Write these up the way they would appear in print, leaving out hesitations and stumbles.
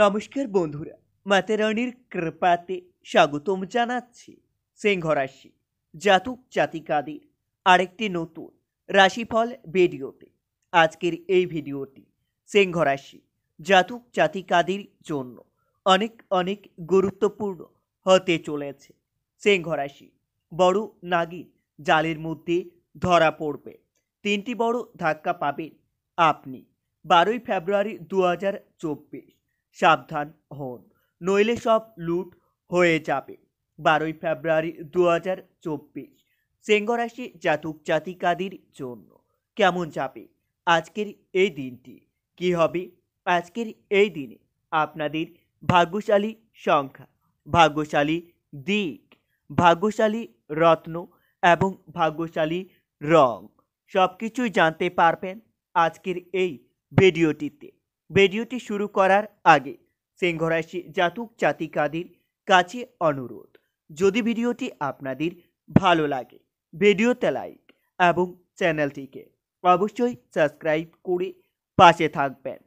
নমস্কার বন্ধুরা, মাতারানির কৃপাতে স্বাগতম জানাচ্ছি সিংহ রাশি জাতক জাতিকাদের আরেকটি নতুন রাশিফল ভিডিওতে। আজকের এই ভিডিওটি সিংহ রাশি জাতক জাতিকাদের জন্য অনেক অনেক গুরুত্বপূর্ণ হতে চলেছে। সিংহ রাশি বড় নাগিন জালের মধ্যে ধরা পড়বে। তিনটি বড় ধাক্কা পাবেন আপনি। 12ই ফেব্রুয়ারি 2024। সাবধান হন, নইলে সব লুট হয়ে যাবে। 12ই ফেব্রুয়ারি 2024 সিংহ রাশি জাতক জাতিকাদের জন্য কেমন যাবে আজকের এই দিনটি? কি হবে আজকের এই দিনে আপনাদের ভাগ্যশালী সংখ্যা, ভাগ্যশালী দিক, ভাগ্যশালী রত্ন এবং ভাগ্যশালী রং সব কিছুই জানতে পারবেন আজকের এই ভিডিওটিতে। ভিডিওটি শুরু করার আগে সিংহ রাশি জাতক জাতিকাদের কাছে অনুরোধ, যদি ভিডিওটি আপনাদের ভালো লাগে ভিডিওতে লাইক এবং চ্যানেলটিকে অবশ্যই সাবস্ক্রাইব করে পাশে থাকবেন।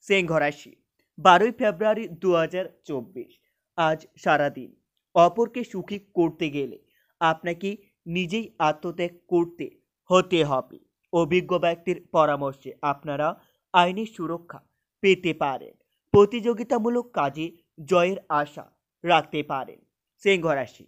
সিংহ রাশি 12ই ফেব্রুয়ারি 2024 আজ সারাদিন অপরকে সুখী করতে গেলে আপনাকে নিজেই আত্মত্যাগ করতে হতে হবে। অভিজ্ঞ ব্যক্তির পরামর্শে আপনারা আইনি সুরক্ষা পেতে পারেন। প্রতিযোগিতামূলক কাজে জয়ের আশা রাখতে পারেন। সিংহ রাশি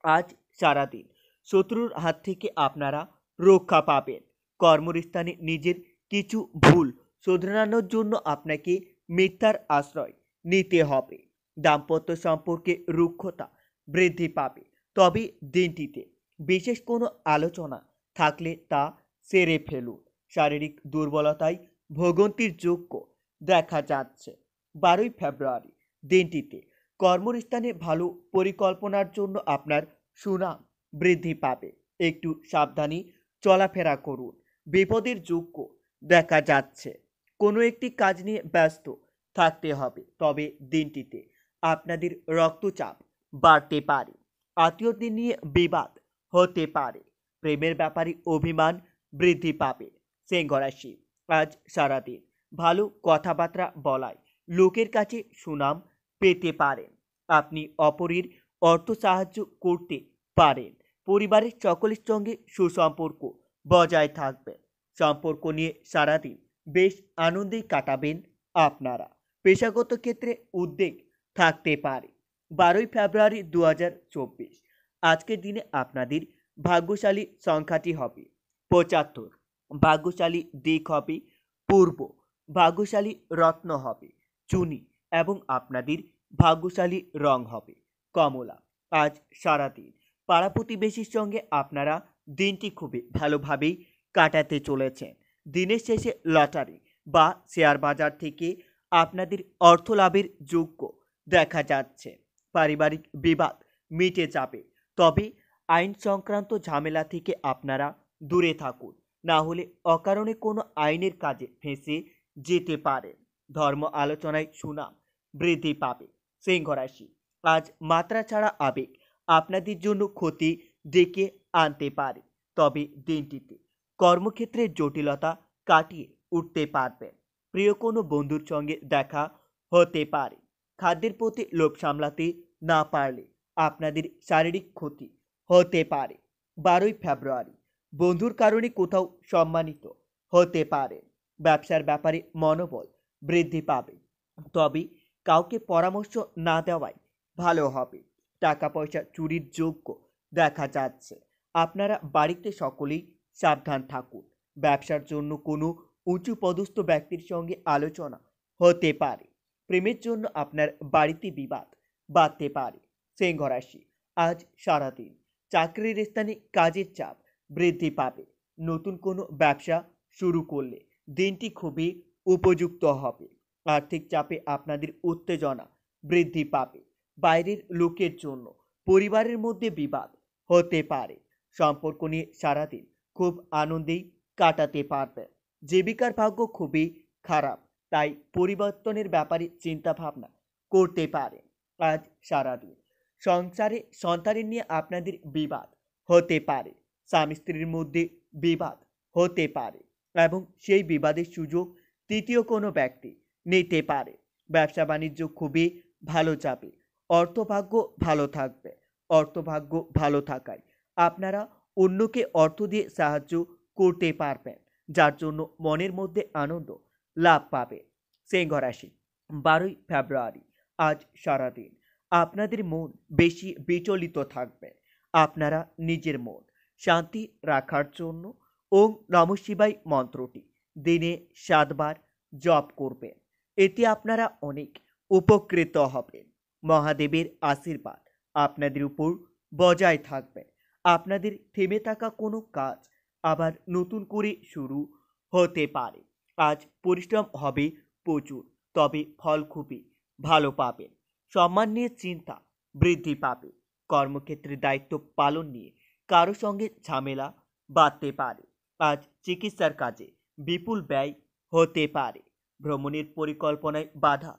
আজ সারাদিন শত্রুর হাত থেকে আপনারা রক্ষা পাবেন। কর্মস্থানে নিজের কিছু ভুল শোধরানোর জন্য আপনাকে মিথ্যার আশ্রয় নিতে হবে। দাম্পত্য সম্পর্কে রুক্ষতা বৃদ্ধি পাবে, তবে দিনটিতে বিশেষ কোনো আলোচনা থাকলে তা সেরে ফেলুন। শারীরিক দুর্বলতায় ভোগান্তির যোগ্য দেখা যাচ্ছে। 12ই ফেব্রুয়ারি দিনটিতে কর্মস্থানে ভালো পরিকল্পনার জন্য আপনার সুনাম বৃদ্ধি পাবে। একটু সাবধানে চলাফেরা করুন, বিপদের যোগ্য দেখা যাচ্ছে। কোনো একটি কাজ নিয়ে ব্যস্ত থাকতে হবে, তবে দিনটিতে আপনাদের রক্তচাপ বাড়তে পারে। আত্মীয়দের নিয়ে বিবাদ হতে পারে। প্রেমের ব্যাপারে অভিমান বৃদ্ধি পাবে। সিংহ রাশি আজ সারাদিন ভালো কথাবার্তা বলায় লোকের কাছে সুনাম পেতে পারেন। আপনি অপরের অর্থ সাহায্য করতে পারেন। পরিবারের সকলের সঙ্গে সুসম্পর্ক বজায় থাকবে। সম্পর্ক নিয়ে সারাদিন বেশ আনন্দেই কাটাবেন আপনারা। পেশাগত ক্ষেত্রে উদ্বেগ থাকতে পারে। 12ই ফেব্রুয়ারি 2024 আজকের দিনে আপনাদের ভাগ্যশালী সংখ্যাটি হবে 75। ভাগ্যশালী দিক হবে পূর্ব। ভাগ্যশালী রত্ন হবে চুনি এবং আপনাদের ভাগ্যশালী রং হবে কমলা। আজ সারাদিন পাড়া প্রতিবেশীর সঙ্গে আপনারা দিনটি খুবই ভালোভাবেই কাটাতে চলেছেন। দিনের শেষে লটারি বা শেয়ার বাজার থেকে আপনাদের অর্থ লাভের যোগ্য দেখা যাচ্ছে। পারিবারিক বিবাদ মিটে যাবে, তবে আইন সংক্রান্ত ঝামেলা থেকে আপনারা দূরে থাকুন, না হলে অকারণে কোনো আইনের কাজে ফেঁসে যেতে পারেন। ধর্ম আলোচনায় সুনাম বৃদ্ধি পাবে। সিংহ রাশি আজ মাত্রা ছাড়া আবেগ আপনাদের জন্য ক্ষতি ডেকে আনতে পারে, তবে দিনটিতে কর্মক্ষেত্রে জটিলতা কাটিয়ে উঠতে পারবেন। প্রিয় কোনো বন্ধুর সঙ্গে দেখা হতে পারে। খাদ্যের প্রতি লোভ সামলাতে না পারলে আপনাদের শারীরিক ক্ষতি হতে পারে। 12ই ফেব্রুয়ারি বন্ধুর কারণে কোথাও সম্মানিত হতে পারেন। ব্যবসার ব্যাপারে মনোবল বৃদ্ধি পাবে, তবে কাউকে পরামর্শ না দেওয়াই ভালো হবে। টাকা পয়সা চুরির যোগ্য দেখা যাচ্ছে। আপনারা বাড়িতে সকলেই সাবধান থাকুন। ব্যবসার জন্য কোনো উঁচু পদস্থ ব্যক্তির সঙ্গে আলোচনা হতে পারে। প্রেমের জন্য আপনার বাড়িতে বিবাদ বাড়তে পারে। সিংহ রাশি আজ সারাদিন চাকরির স্থানে কাজের চাপ বৃদ্ধি পাবে। নতুন কোনো ব্যবসা শুরু করলে দিনটি খুবই উপযুক্ত হবে। আর্থিক চাপে আপনাদের উত্তেজনা বৃদ্ধি পাবে। বাইরের লোকের জন্য পরিবারের মধ্যে বিবাদ হতে পারে। সম্পর্ক নিয়ে সারাদিন খুব আনন্দেই কাটাতে পারবেন। জীবিকার ভাগ্য খুবই খারাপ, তাই পরিবর্তনের ব্যাপারে চিন্তা ভাবনা করতে পারেন। আজ সারাদিন সংসারে সন্তানের নিয়ে আপনাদের বিবাদ হতে পারে। স্বামী স্ত্রীর মধ্যে বিবাদ হতে পারে এবং সেই বিবাদের সুযোগ তৃতীয় কোনো ব্যক্তি নিতে পারে। ব্যবসা বাণিজ্য খুবই ভালো যাবে। অর্থভাগ্য ভালো থাকবে। অর্থভাগ্য ভালো থাকায় আপনারা অন্যকে অর্থ দিয়ে সাহায্য করতে পারবেন, যার জন্য মনের মধ্যে আনন্দ লাভ পাবে। সিংহ রাশি, 12ই ফেব্রুয়ারি, আজ সারাদিন আপনাদের মন বেশি বিচলিত থাকবে। আপনারা নিজের মন শান্তি রাখার জন্য ওম নমঃ শিবায় মন্ত্রটি দিনে 7 বার জপ করবেন। এতে আপনারা অনেক উপকৃত হবেন। মহাদেবের আশীর্বাদ আপনাদের উপর বজায় থাকবে। আপনাদের থেমে থাকা কোনো কাজ আবার নতুন করে শুরু হতে পারে। আজ পরিশ্রম হবে প্রচুর, তবে ফল খুবই ভালো পাবেন। সম্মান নিয়ে চিন্তা বৃদ্ধি পাবে। কর্মক্ষেত্রে দায়িত্ব পালন নিয়ে কারো সঙ্গে ঝামেলা বাড়তে পারে। আজ চিকিৎসার কাজে বিপুল ব্যয় হতে পারে। ভ্রমণের পরিকল্পনায় বাধা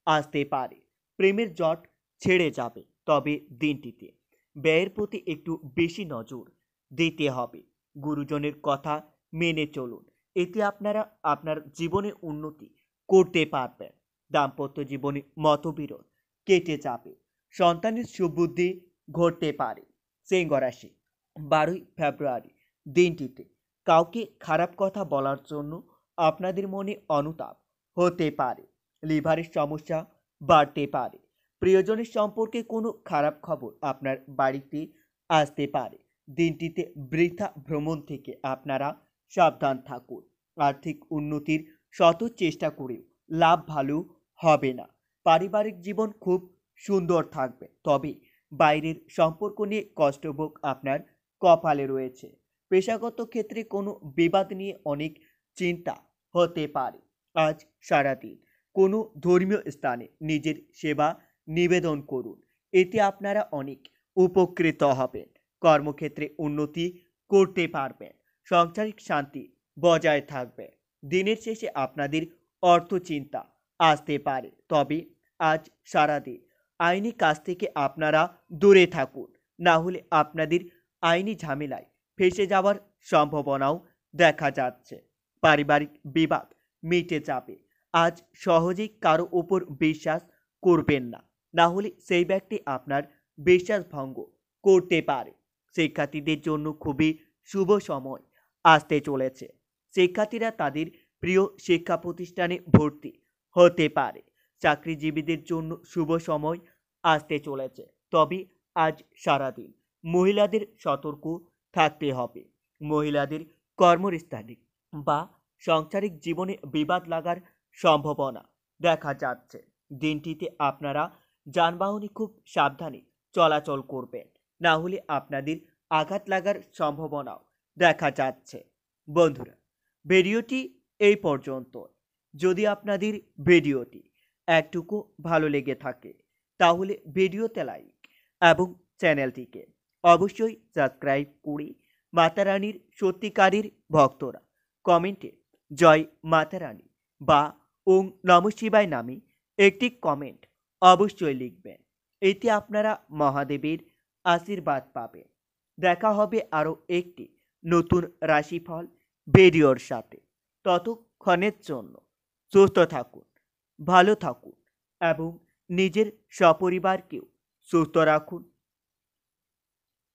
আসতে পারে। প্রেমের জট ছেড়ে যাবে, তবে দিনটিতে ব্যয়ের প্রতি একটু বেশি নজর দিতে হবে। গুরুজনের কথা মেনে চলুন, এতে আপনারা আপনার জীবনে উন্নতি করতে পারবেন। দাম্পত্য জীবনে মতবিরোধ কেটে যাবে। সন্তানের সুবুদ্ধি ঘটতে পারে। সিংহ রাশি, 12ই ফেব্রুয়ারি, দিনটিতে কাউকে খারাপ কথা বলার জন্য আপনাদের মনে অনুতাপ হতে পারে। লিভারের সমস্যা বাড়তে পারে। প্রিয়জনের সম্পর্কে কোনো খারাপ খবর আপনার বাড়িতে আসতে পারে। দিনটিতে বৃথা ভ্রমণ থেকে আপনারা সাবধান থাকুন। আর্থিক উন্নতির শত চেষ্টা করেও লাভ ভালো হবে না। পারিবারিক জীবন খুব সুন্দর থাকবে, তবে বাইরের সম্পর্ক নিয়ে কষ্টভোগ আপনার কপালে রয়েছে। পেশাগত ক্ষেত্রে কোনো বিবাদ নিয়ে অনেক চিন্তা হতে পারে। আজ সারাদিন কোনো ধর্মীয় স্থানে নিজের সেবা নিবেদন করুন, এতে আপনারা অনেক উপকৃত হবেন। কর্মক্ষেত্রে উন্নতি করতে পারবেন। সাংসারিক শান্তি বজায় থাকবে। দিনের শেষে আপনাদের অর্থ চিন্তা আসতে পারে, তবে আজ সারাদিন আইনি কাজ থেকে আপনারা দূরে থাকুন, না হলে আপনাদের আইনি ঝামেলায় ফেঁসে যাওয়ার সম্ভাবনাও দেখা যাচ্ছে। পারিবারিক বিবাদ মিটে যাবে। আজ সহজেই কারো উপর বিশ্বাস করবেন না, না হলে সেই ব্যক্তি আপনার বিশ্বাস ভঙ্গ করতে পারে। শিক্ষার্থীদের জন্য খুবই শুভ সময় আসতে চলেছে। শিক্ষার্থীরা তাদের প্রিয় শিক্ষা প্রতিষ্ঠানে ভর্তি হতে পারে। চাকরিজীবীদের জন্য শুভ সময় আসতে চলেছে, তবে আজ সারাদিন মহিলাদের সতর্ক থাকতে হবে। মহিলাদের কর্মস্থানে বা সাংসারিক জীবনে বিবাদ লাগার সম্ভাবনা দেখা যাচ্ছে। দিনটিতে আপনারা যানবাহনে খুব সাবধানে চলাচল করবেন, না হলে আপনাদের আঘাত লাগার সম্ভাবনাও দেখা যাচ্ছে। বন্ধুরা, ভিডিওটি এই পর্যন্ত। যদি আপনাদের ভিডিওটি একটুকু ভালো লেগে থাকে, তাহলে ভিডিওতে লাইক এবং চ্যানেলটিকে অবশ্যই সাবস্ক্রাইব করে মাতা রানীর সত্যিকারের ভক্তরা কমেন্টে জয় মাতা রানী বা ওম নমঃ শিবায় নামে একটি কমেন্ট অবশ্যই লিখবেন। এতে আপনারা মহাদেবের আশীর্বাদ পাবেন। দেখা হবে আরও একটি নতুন রাশিফল ভিডিওর সাথে। ততক্ষণের জন্য সুস্থ থাকুন, ভালো থাকুন এবং নিজের সপরিবারকেও সুস্থ রাখুন।